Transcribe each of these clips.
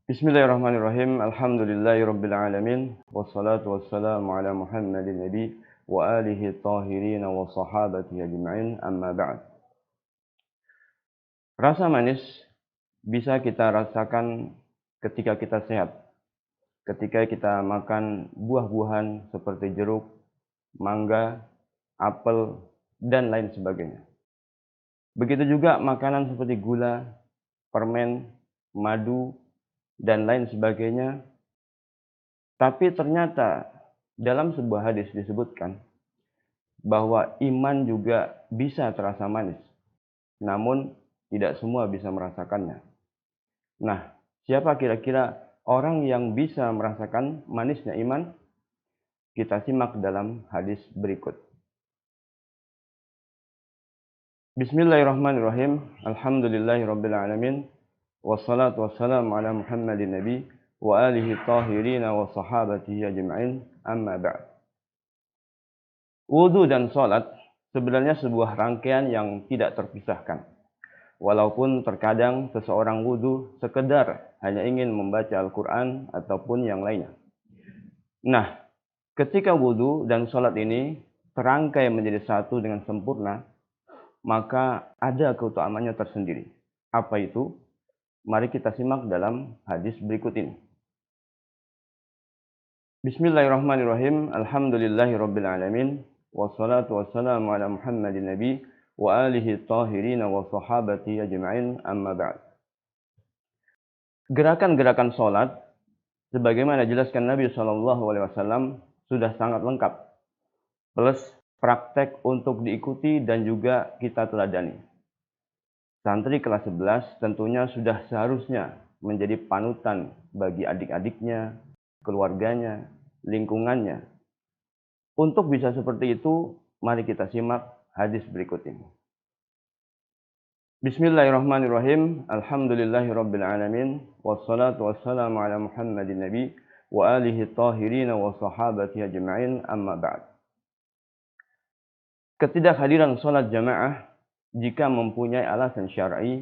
Bismillahirrahmanirrahim. Alhamdulillahirabbil alamin. Wassalatu wassalamu ala Muhammadin nabi wa alihi tahirin wa sahabatihi ajma'in. Amma ba'd. Rasa manis bisa kita rasakan ketika kita sehat. Ketika kita makan buah-buahan seperti jeruk, mangga, apel, dan lain sebagainya. Begitu juga makanan seperti gula, permen, madu, dan lain sebagainya. Tapi ternyata dalam sebuah hadis disebutkan bahwa iman juga bisa terasa manis. Namun tidak semua bisa merasakannya. Nah, siapa kira-kira orang yang bisa merasakan manisnya iman? Kita simak dalam hadis berikut. Bismillahirrahmanirrahim. Alhamdulillahirabbil alamin. Wassalatu wassalamu ala Muhammadin nabi wa alihi tahirin wa sahabatihi ajma'in. Amma ba'd. Wudu dan salat sebenarnya sebuah rangkaian yang tidak terpisahkan. Walaupun terkadang seseorang wudu sekedar hanya ingin membaca Al-Quran ataupun yang lainnya. Nah, ketika wudu dan salat ini terangkai menjadi satu dengan sempurna, maka ada keutamaannya tersendiri. Apa itu? Mari kita simak dalam hadis berikut ini. Bismillahirrahmanirrahim. Alhamdulillahirabbil alamin. Wassalatu wassalamu ala Muhammadin nabi wa alihi tahirin wa sahabatihi ajma'in. Amma ba'd. Gerakan-gerakan salat sebagaimana dijelaskan Nabi SAW sudah sangat lengkap. Plus praktek untuk diikuti dan juga kita teladani. Santri kelas 11 tentunya sudah seharusnya menjadi panutan bagi adik-adiknya, keluarganya, lingkungannya. Untuk bisa seperti itu, mari kita simak hadis berikut ini. Bismillahirrahmanirrahim. Alhamdulillahirabbil alamin. Wassalatu wassalamu ala Muhammadin nabi wa alihi tahirin wa sahabatihi ajma'in. Amma ba'd. Ketidakhadiran salat jamaah jika mempunyai alasan syar'i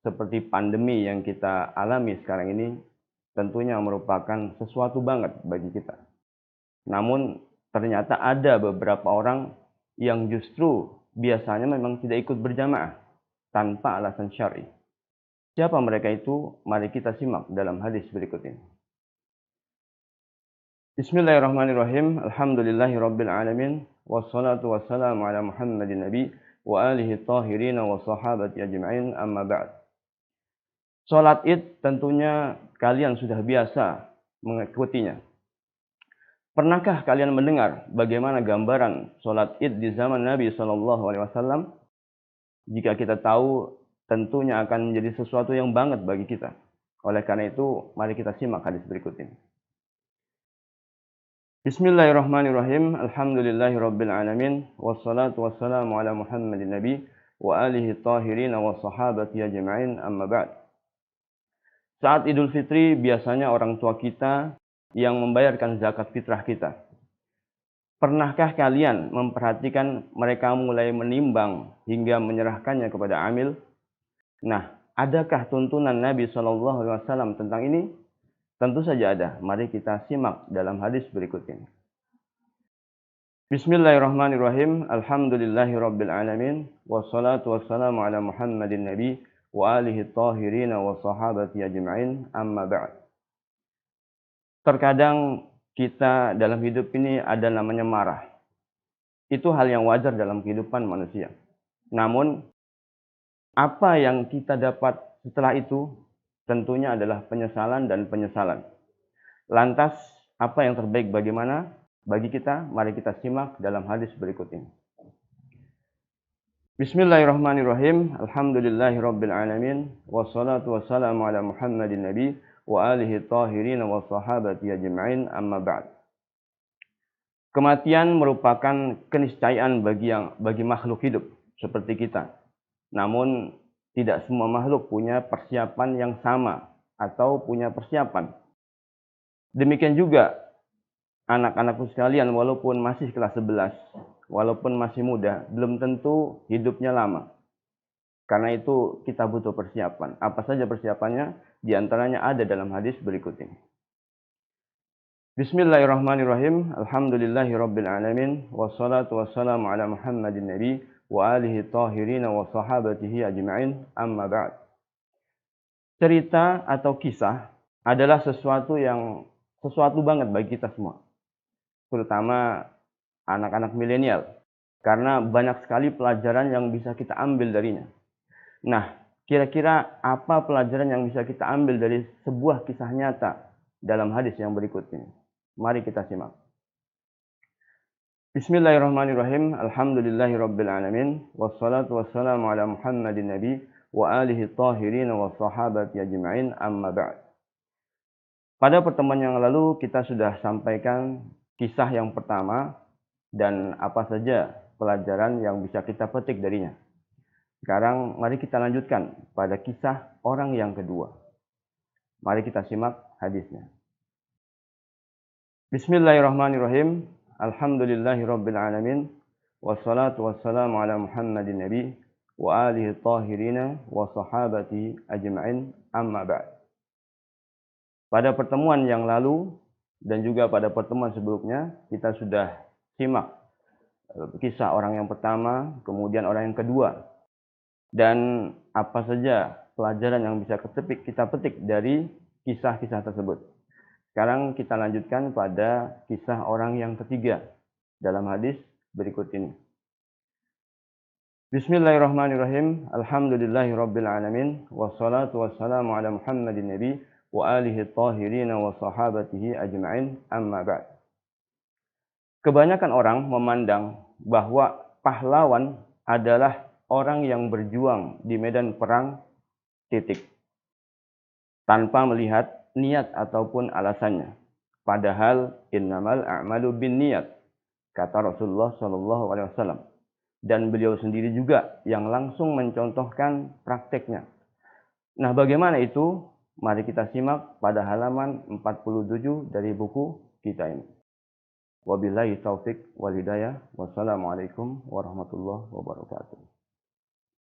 seperti pandemi yang kita alami sekarang ini tentunya merupakan sesuatu banget bagi kita. Namun ternyata ada beberapa orang yang justru biasanya memang tidak ikut berjamaah tanpa alasan syar'i. Siapa mereka itu? Mari kita simak dalam hadis berikut ini. Bismillahirrahmanirrahim. Alhamdulillahirabbil alamin. Wassalatu wassalamu ala Muhammadin nabi wa alihi tahirin wa sahabati ajma'in. Amma ba'd. Salat Id tentunya kalian sudah biasa mengikutinya. Pernahkah kalian mendengar bagaimana gambaran salat Id di zaman Nabi SAW? Jika kita tahu, tentunya akan menjadi sesuatu yang banget bagi kita. Oleh karena itu, mari kita simak hadis berikut ini. Bismillahirrahmanirrahim. Alhamdulillahirabbil alamin. Wassalatu wassalamu ala Muhammadin nabi wa alihi tahirin wa sahabatihi ajma'in. Amma ba'd. Saat Idul Fitri biasanya orang tua kita yang membayarkan zakat fitrah kita. Pernahkah kalian memperhatikan mereka mulai menimbang hingga menyerahkannya kepada amil? Nah, adakah tuntunan Nabi SAW tentang ini? Tentu saja ada. Mari kita simak dalam hadis berikut ini. Bismillahirrahmanirrahim. Alhamdulillahirabbil alamin. Wassalatu wassalamu ala Muhammadin nabi wa alihi tahirin wa sahabatihi ajma'in. Amma ba'd. Terkadang kita dalam hidup ini ada namanya marah. Itu hal yang wajar dalam kehidupan manusia. Namun, apa yang kita dapat setelah itu tentunya adalah penyesalan dan penyesalan. Lantas, apa yang terbaik bagaimana bagi kita? Mari kita simak dalam hadis berikut ini. Bismillahirrahmanirrahim. Alhamdulillahirabbil alamin. Wassalatu wassalamu ala Muhammadin nabi wa alihi tahirin wa sahabatihi ajma'in. Amma ba'd. Kematian merupakan keniscayaan bagi makhluk hidup seperti kita. Namun tidak semua makhluk punya persiapan yang sama atau punya persiapan. Demikian juga anak-anakku sekalian, walaupun masih kelas 11, walaupun masih muda, belum tentu hidupnya lama. Karena itu kita butuh persiapan. Apa saja persiapannya? Di antaranya ada dalam hadis berikut ini. Bismillahirrahmanirrahim. Alhamdulillahirabbil alamin wassalatu wassalamu ala Muhammadin nabi wa alihi tahirin wa sahabatihi ajma'in. Amma ba'd. Cerita atau kisah adalah sesuatu banget bagi kita semua, terutama anak-anak milenial, karena banyak sekali pelajaran yang bisa kita ambil darinya. Nah, kira-kira apa pelajaran yang bisa kita ambil dari sebuah kisah nyata dalam hadis yang berikut ini? Mari kita simak. Bismillahirrahmanirrahim. Alhamdulillahirabbil alamin wassalatu wassalamu ala Muhammadin nabi wa alihi tahirin wa sahabati ajma'in. Amma ba'd. Pada pertemuan yang lalu kita sudah sampaikan kisah yang pertama dan apa saja pelajaran yang bisa kita petik darinya. Sekarang mari kita lanjutkan pada kisah orang yang kedua. Mari kita simak hadisnya. Bismillahirrahmanirrahim. Alhamdulillahirabbil alamin wassalatu wassalamu ala Muhammadin nabi wa alihi tahirin wa sahabati ajma'in. Amma ba'd. Pada pertemuan yang lalu dan juga pada pertemuan sebelumnya kita sudah simak kisah orang yang pertama, kemudian orang yang kedua, dan apa saja pelajaran yang bisa kita petik dari kisah-kisah tersebut. Sekarang kita lanjutkan pada kisah orang yang ketiga dalam hadis berikut ini. Bismillahirrahmanirrahim. Alhamdulillahirabbil alamin wassalatu wassalamu ala Muhammadin nabi wa alihi tahirin wa sahabatihi ajma'in. Amma ba'd. Kebanyakan orang memandang bahwa pahlawan adalah orang yang berjuang di medan perang titik, tanpa melihat niat ataupun alasannya. Padahal innamal a'malu binniyat, kata Rasulullah SAW. Dan beliau sendiri juga yang langsung mencontohkan prakteknya. Nah, bagaimana itu? Mari kita simak pada halaman 47 dari buku kita ini. Wabillahi taufik wal hidayah. Wassalamualaikum warahmatullahi wabarakatuh.